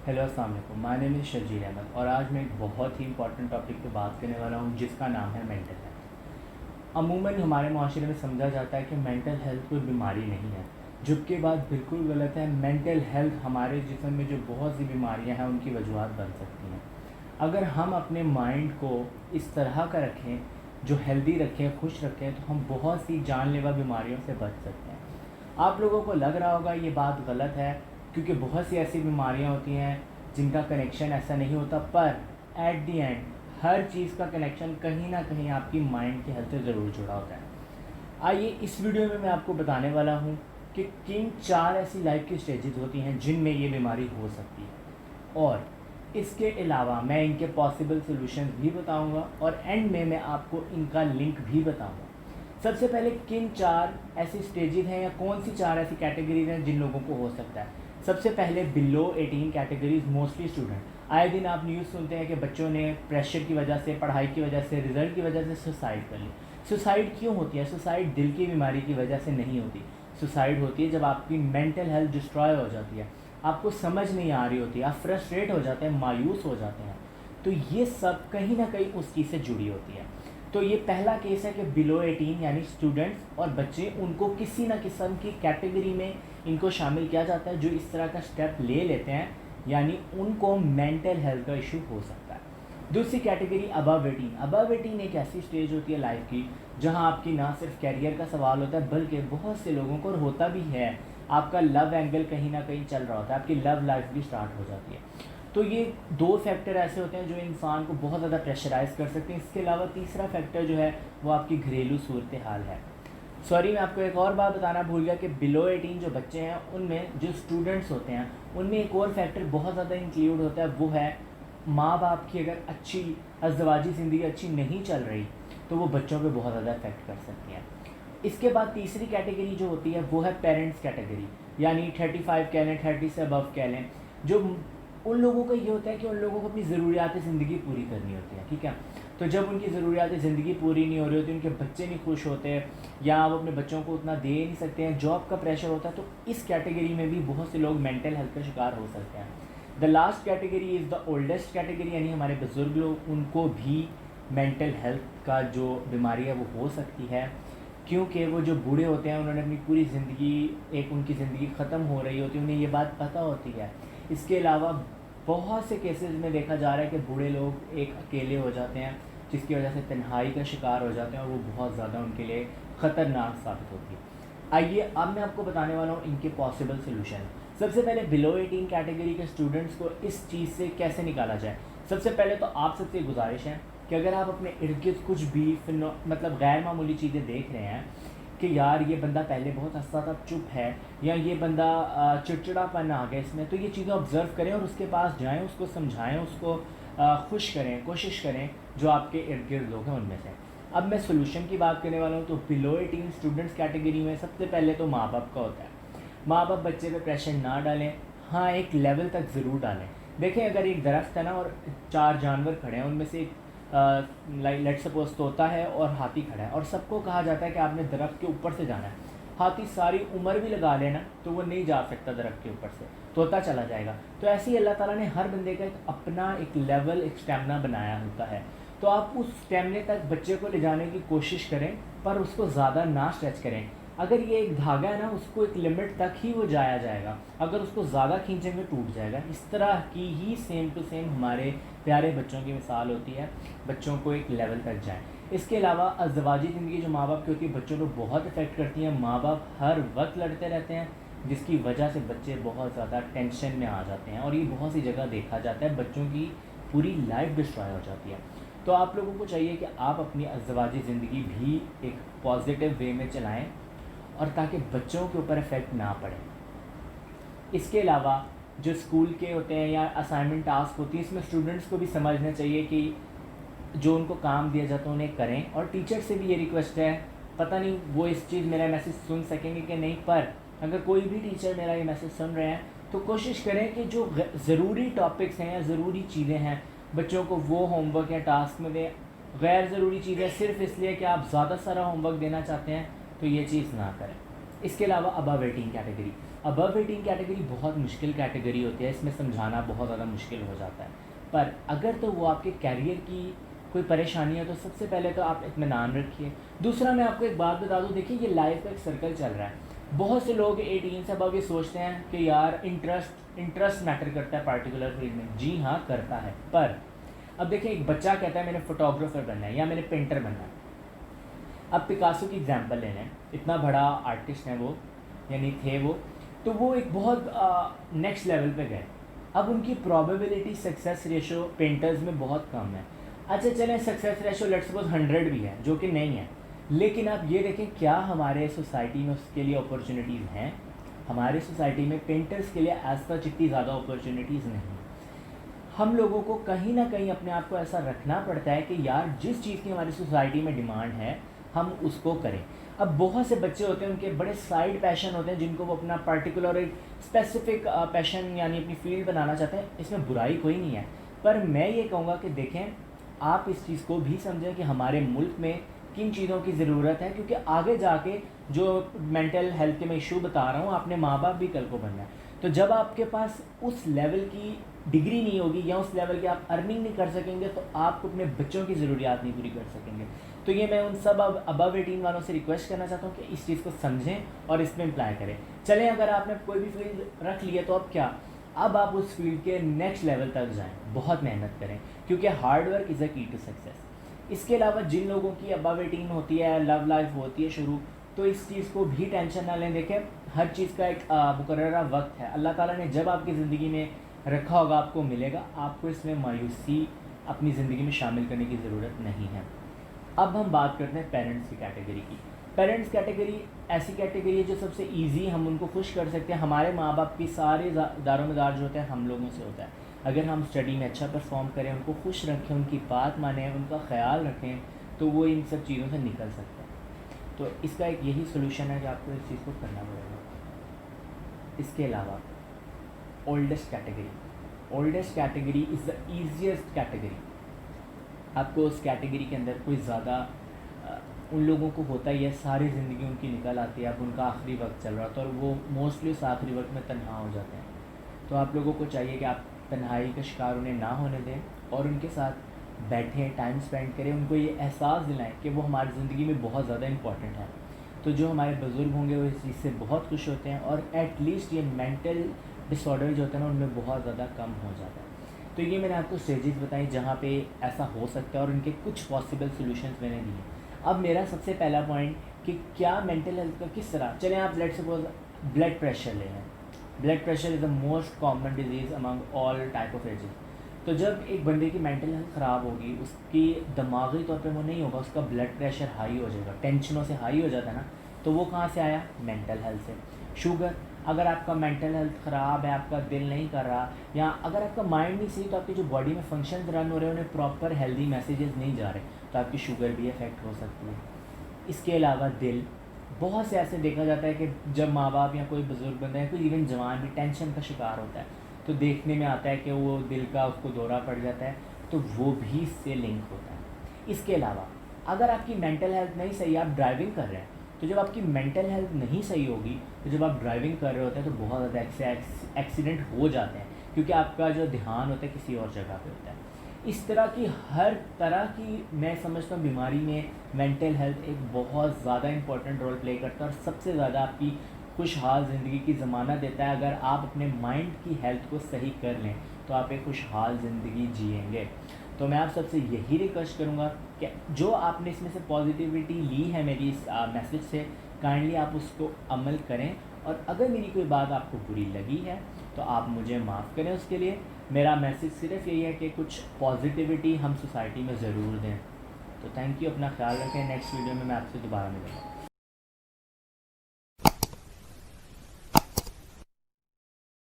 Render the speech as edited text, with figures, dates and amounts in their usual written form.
Hello अस्सलाम वालेकुम, my name is Sharjeel Ahmed और आज मैं एक बहुत ही इंपॉर्टेंट टॉपिक पे बात करने वाला हूँ जिसका नाम है मेंटल हेल्थ। अमूमन हमारे माशरे में समझा जाता है कि मेंटल हेल्थ कोई बीमारी नहीं है, जबकि बात बिल्कुल गलत है। मेंटल हेल्थ हमारे जिस्म में जो बहुत सी बीमारियाँ हैं उनकी वजूहत बन सकती हैं। अगर हम अपने माइंड को इस तरह का रखें, जो हेल्दी रखें, खुश रखें, तो हम बहुत सी जानलेवा बीमारियों से बच सकते हैं। आप लोगों को लग रहा होगा ये बात गलत है, क्योंकि बहुत सी ऐसी बीमारियां होती हैं जिनका कनेक्शन ऐसा नहीं होता, पर एट दी एंड हर चीज़ का कनेक्शन कहीं ना कहीं आपकी माइंड की हेल्थ से ज़रूर जुड़ा होता है। आइए इस वीडियो में मैं आपको बताने वाला हूँ कि किन 4 ऐसी लाइफ की स्टेजेस होती हैं जिनमें ये बीमारी हो सकती है, और इसके अलावा मैं इनके पॉसिबल सोल्यूशन भी बताऊंगा और एंड में मैं आपको इनका लिंक भी बताऊंगा। सबसे पहले किन 4 ऐसी स्टेजेस हैं या कौन सी 4 ऐसी कैटेगरीज हैं जिन लोगों को हो सकता है। सबसे पहले बिलो 18 कैटेगरीज, मोस्टली स्टूडेंट। आए दिन आप न्यूज़ सुनते हैं कि बच्चों ने प्रेशर की वजह से, पढ़ाई की वजह से, रिजल्ट की वजह से सुसाइड कर ली। सुसाइड क्यों होती है? सुसाइड दिल की बीमारी की वजह से नहीं होती। सुसाइड होती है जब आपकी मेंटल हेल्थ डिस्ट्रॉय हो जाती है, आपको समझ नहीं आ रही होती, आप फ्रस्ट्रेट हो जाते हैं, मायूस हो जाते हैं। तो ये सब कहीं ना कहीं उस चीज़ से जुड़ी होती है। तो ये पहला केस है कि बिलो 18 यानी स्टूडेंट्स और बच्चे, उनको किसी न किस्म की कैटेगरी में इनको शामिल किया जाता है जो इस तरह का स्टेप ले लेते हैं, यानी उनको मेंटल हेल्थ का इशू हो सकता है। दूसरी कैटेगरी अबव 18। अबव 18 एक ऐसी स्टेज होती है लाइफ की जहां आपकी ना सिर्फ कैरियर का सवाल होता है, बल्कि बहुत से लोगों को होता भी है, आपका लव एंगल कहीं ना कहीं चल रहा होता है, आपकी लव लाइफ भी स्टार्ट हो जाती है। तो ये 2 फैक्टर ऐसे होते हैं जो इंसान को बहुत ज़्यादा प्रेशराइज़ कर सकते हैं। इसके अलावा तीसरा फैक्टर जो है वो आपकी घरेलू सूरत हाल है। सॉरी, मैं आपको एक और बात बताना भूल गया कि बिलो 18 जो बच्चे हैं उनमें जो स्टूडेंट्स होते हैं उनमें एक और फैक्टर बहुत ज़्यादा इंक्लूड होता है, वो है माँ बाप की अगर अच्छी अज़दवाजी ज़िंदगी अच्छी नहीं चल रही तो वो बच्चों पे बहुत ज़्यादा इफेक्ट कर सकती हैं। इसके बाद तीसरी कैटेगरी जो होती है वो है पेरेंट्स कैटेगरी, यानी 35 कह लें, 30 से अबव कह लें। जो उन लोगों का ये होता है कि उन लोगों को अपनी ज़रूरियात ज़िंदगी पूरी करनी होती है, ठीक है। तो जब उनकी ज़रूरियात ज़िंदगी पूरी नहीं हो रही होती, उनके बच्चे नहीं खुश होते, या वो अपने बच्चों को उतना दे नहीं सकते हैं, जॉब का प्रेशर होता है, तो इस कैटेगरी में भी बहुत से लोग मेंटल हेल्थ का शिकार हो सकते हैं। The last category is the oldest category, यानी हमारे बुज़ुर्ग लोग, उनको भी मेंटल हेल्थ का जो बीमारी है वो हो सकती है, क्योंकि वो जो बूढ़े होते हैं उन्होंने अपनी पूरी ज़िंदगी, एक उनकी ज़िंदगी ख़त्म हो रही होती है, उन्हें ये बात पता होती है। इसके अलावा बहुत से केसेस में देखा जा रहा है कि बूढ़े लोग एक अकेले हो जाते हैं, जिसकी वजह से तन्हाई का शिकार हो जाते हैं, और वो बहुत ज़्यादा उनके लिए ख़तरनाक साबित होती है। आइए अब मैं आपको बताने वाला हूँ इनके पॉसिबल सोल्यूशन। सबसे पहले बिलो 18 कैटेगरी के स्टूडेंट्स को इस चीज़ से कैसे निकाला जाए। सबसे पहले तो आप सबसे गुजारिश है कि अगर आप अपने इर्द गिर्द कुछ भी मतलब गैर मामूली चीज़ें देख रहे हैं कि यार ये बंदा पहले बहुत हंसता था चुप है, या ये बंदा चिड़चिड़ापन आ गया इसमें, तो ये चीज़ें ऑब्ज़र्व करें और उसके पास जाएं, उसको समझाएं, उसको खुश करें, कोशिश करें जो आपके इर्द गिर्द लोग हैं उनमें से। अब मैं सोल्यूशन की बात करने वाला हूँ। तो बिलो 18 स्टूडेंट्स कैटेगरी में सबसे पहले तो माँ बाप का होता है। माँ बाप बच्चे पे प्रेशर ना डालें, हाँ एक लेवल तक ज़रूर डालें। देखें, अगर एक दरख्त है ना और 4 जानवर खड़े हैं, उनमें से एक लेट सपोज तोता है और हाथी खड़ा है, और सबको कहा जाता है कि आपने दरख्त के ऊपर से जाना है। हाथी सारी उम्र भी लगा लेना तो वो नहीं जा सकता दरख्त के ऊपर से, तोता चला जाएगा। तो ऐसे ही अल्लाह ताला ने हर बंदे का एक अपना एक लेवल, एक स्टेमिना बनाया होता है। तो आप उस स्टेमिने तक बच्चे को ले जाने की कोशिश करें, पर उसको ज़्यादा ना स्ट्रेच करें। अगर ये एक धागा है ना, उसको एक लिमिट तक ही वो जाया जाएगा, अगर उसको ज़्यादा खींचेंगे टूट जाएगा। इस तरह की ही सेम टू सेम हमारे प्यारे बच्चों की मिसाल होती है, बच्चों को एक लेवल तक जाएं। इसके अलावा अज़दवाजी ज़िंदगी जो माँ बाप की होती है बच्चों को बहुत इफेक्ट करती है। माँ बाप हर वक्त लड़ते रहते हैं, जिसकी वजह से बच्चे बहुत ज़्यादा टेंशन में आ जाते हैं, और ये बहुत सी जगह देखा जाता है, बच्चों की पूरी लाइफ डिस्ट्रॉय हो जाती है। तो आप लोगों को चाहिए कि आप अपनी अज़दवाजी ज़िंदगी भी एक पॉजिटिव वे में चलाएँ, और ताकि बच्चों के ऊपर इफ़ेक्ट ना पड़े। इसके अलावा जो स्कूल के होते हैं या असाइनमेंट टास्क होती है, इसमें स्टूडेंट्स को भी समझना चाहिए कि जो उनको काम दिया जाता है उन्हें करें। और टीचर से भी ये रिक्वेस्ट है, पता नहीं वो इस चीज़ मेरा मैसेज सुन सकेंगे कि नहीं, पर अगर कोई भी टीचर मेरा ये मैसेज सुन रहे हैं तो कोशिश करें कि जो ज़रूरी टॉपिक्स हैं या ज़रूरी चीज़ें हैं बच्चों को वो होमवर्क या टास्क में दें। गैर ज़रूरी चीज़ें सिर्फ इसलिए कि आप ज़्यादा सारा होमवर्क देना चाहते हैं तो ये चीज़ ना करें। इसके अलावा अबव 18 कैटेगरी। अबव 18 कैटेगरी बहुत मुश्किल कैटेगरी होती है, इसमें समझाना बहुत ज़्यादा मुश्किल हो जाता है। पर अगर तो वो आपके कैरियर की कोई परेशानी है तो सबसे पहले तो आप इत्मीनान रखिए। दूसरा मैं आपको एक बात बता दूं, देखिए ये लाइफ का एक सर्कल चल रहा है। बहुत से लोग 18 से अबव ये सोचते हैं कि यार इंटरेस्ट मैटर करता है पार्टिकुलर फील्ड में। जी हाँ, करता है। पर अब देखिए, एक बच्चा कहता है मैंने फोटोग्राफर बनना है या मैंने पेंटर बनना है। अब पिकासो की एग्जांपल ले लें, इतना बड़ा आर्टिस्ट है वो, यानी थे वो, तो वो एक बहुत नेक्स्ट लेवल पे गए। अब उनकी प्रोबेबिलिटी सक्सेस रेशो पेंटर्स में बहुत कम है। अच्छा चलें, सक्सेस रेशो लेट्स सपोज 100 भी है, जो कि नहीं है, लेकिन आप ये देखें क्या हमारे सोसाइटी में उसके लिए अपॉर्चुनिटीज़ हैं। हमारे सोसाइटी में पेंटर्स के लिए एज सच इतनी ज़्यादा अपॉर्चुनिटीज़ नहीं। हम लोगों को कहीं ना कहीं अपने आप को ऐसा रखना पड़ता है कि यार जिस चीज़ की हमारी सोसाइटी में डिमांड है हम उसको करें। अब बहुत से बच्चे होते हैं, उनके बड़े साइड पैशन होते हैं जिनको वो अपना पर्टिकुलर एक स्पेसिफिक पैशन यानी अपनी फील्ड बनाना चाहते हैं। इसमें बुराई कोई नहीं है, पर मैं ये कहूँगा कि देखें, आप इस चीज़ को भी समझें कि हमारे मुल्क में किन चीज़ों की ज़रूरत है, क्योंकि आगे जाके जो मेंटल हेल्थ के मैं इशू बता रहा हूँ, आपने माँ बाप भी कल को बनना है। तो जब आपके पास उस लेवल की डिग्री नहीं होगी या उस लेवल की आप अर्निंग नहीं कर सकेंगे तो आप अपने बच्चों की ज़रूरियात नहीं पूरी कर सकेंगे। तो ये मैं उन सब अबव 18 वालों से रिक्वेस्ट करना चाहता हूँ कि इस चीज़ को समझें और इसमें अप्लाई करें। चलें, अगर आपने कोई भी फील्ड रख ली है तो अब क्या, अब आप उस फील्ड के नेक्स्ट लेवल तक जाएं, बहुत मेहनत करें, क्योंकि हार्ड वर्क इज़ अ की टू सक्सेस। इसके अलावा जिन लोगों की अबव 18 होती है, लव लाइफ होती है शुरू, तो इस चीज़ को भी टेंशन ना लें। देखें, हर चीज़ का एक मुकर्ररा वक्त है। अल्लाह ताला ने जब आपकी ज़िंदगी में रखा होगा आपको मिलेगा। आपको इसमें मायूसी अपनी ज़िंदगी में शामिल करने की ज़रूरत नहीं है। अब हम बात करते हैं पेरेंट्स की कैटेगरी की। पेरेंट्स कैटेगरी ऐसी कैटेगरी है जो सबसे इजी हम उनको खुश कर सकते हैं। हमारे माँ बाप की सारे दारोमदार जो होते हैं हम लोगों से होता है। अगर हम स्टडी में अच्छा परफॉर्म करें, उनको खुश रखें, उनकी बात मानें, उनका ख्याल रखें, तो वो इन सब चीज़ों से निकल सकता है। तो इसका एक यही सोल्यूशन है कि आपको इस चीज़ को करना पड़ेगा। इसके अलावा oldest category is the easiest category. आपको उस कैटेगरी के अंदर कोई ज़्यादा उन लोगों को होता ही है, सारी ज़िंदगी उनकी निकल आती है, अब उनका आखिरी वक्त चल रहा होता है और वो मोस्टली उस आखिरी वक्त में तन्हा हो जाते हैं। तो आप लोगों को चाहिए कि आप तन्हाई का शिकार उन्हें ना होने दें और उनके साथ बैठें, टाइम स्पेंड करें, उनको ये एहसास दिलाएं कि वो हमारी ज़िंदगी में बहुत ज़्यादा इंपॉर्टेंट है। तो जो हमारे बुज़ुर्ग होंगे वो इस चीज़ से बहुत खुश होते हैं और एटलीस्ट ये मेंटल डिसऑर्डर जो होता है ना, उनमें बहुत ज़्यादा कम हो जाता है। तो ये मैंने आपको स्टेजेस बताई जहाँ पे ऐसा हो सकता है और उनके कुछ पॉसिबल सॉल्यूशंस मैंने दिए। अब मेरा सबसे पहला पॉइंट कि क्या मेंटल हेल्थ का किस तरह, चलें आप लेट्स सपोज ब्लड प्रेशर ले लें। Blood pressure is the most common disease among all type of ages. तो जब एक बंदे की मेंटल हेल्थ ख़राब होगी, उसकी दिमागी तौर पे वो नहीं होगा, उसका ब्लड प्रेशर हाई हो जाएगा, टेंशनों से हाई हो जाता है ना, तो वो कहाँ से आया, मेंटल हेल्थ से। शुगर, अगर आपका मेंटल हेल्थ ख़राब है, आपका दिल नहीं कर रहा, या अगर आपका माइंड नहीं सही, तो आपकी जो बॉडी में फंक्शन रन हो रहे हैं उन्हें प्रॉपर हेल्दी मैसेजेस नहीं जा रहे, तो आपकी शुगर भी अफेक्ट हो सकती है। इसके अलावा दिल, बहुत से ऐसे देखा जाता है कि जब माँ बाप या कोई बुज़ुर्ग बंदा है, कोई इवन जवान भी टेंशन का शिकार होता है, तो देखने में आता है कि वो दिल का उसको दौरा पड़ जाता है, तो वो भी इससे लिंक होता है। इसके अलावा अगर आपकी मेंटल हेल्थ नहीं सही, आप ड्राइविंग कर रहे हैं, तो जब आपकी मेंटल हेल्थ नहीं सही होगी, तो जब आप ड्राइविंग कर रहे होते हैं तो बहुत ज़्यादा एक्सीडेंट हो जाते हैं, क्योंकि आपका जो ध्यान होता है किसी और जगह पे होता है। इस तरह की हर तरह की मैं समझता हूँ बीमारी में मेंटल हेल्थ एक बहुत ज़्यादा इंपॉर्टेंट रोल प्ले करता है और सबसे ज़्यादा आपकी खुशहाल ज़िंदगी की ज़मानत देता है। अगर आप अपने माइंड की हेल्थ को सही कर लें तो आप एक खुशहाल ज़िंदगी जिएंगे। तो मैं आप सबसे यही रिक्वेस्ट करूँगा कि जो आपने इसमें से पॉजिटिविटी ली है मेरी इस मैसेज से, काइंडली आप उसको अमल करें, और अगर मेरी कोई बात आपको बुरी लगी है तो आप मुझे माफ़ करें। उसके लिए मेरा मैसेज सिर्फ यही है कि कुछ पॉजिटिविटी हम सोसाइटी में ज़रूर दें। तो थैंक यू, अपना ख्याल रखें। नेक्स्ट वीडियो में मैं आपसे दोबारा मिलूँगा।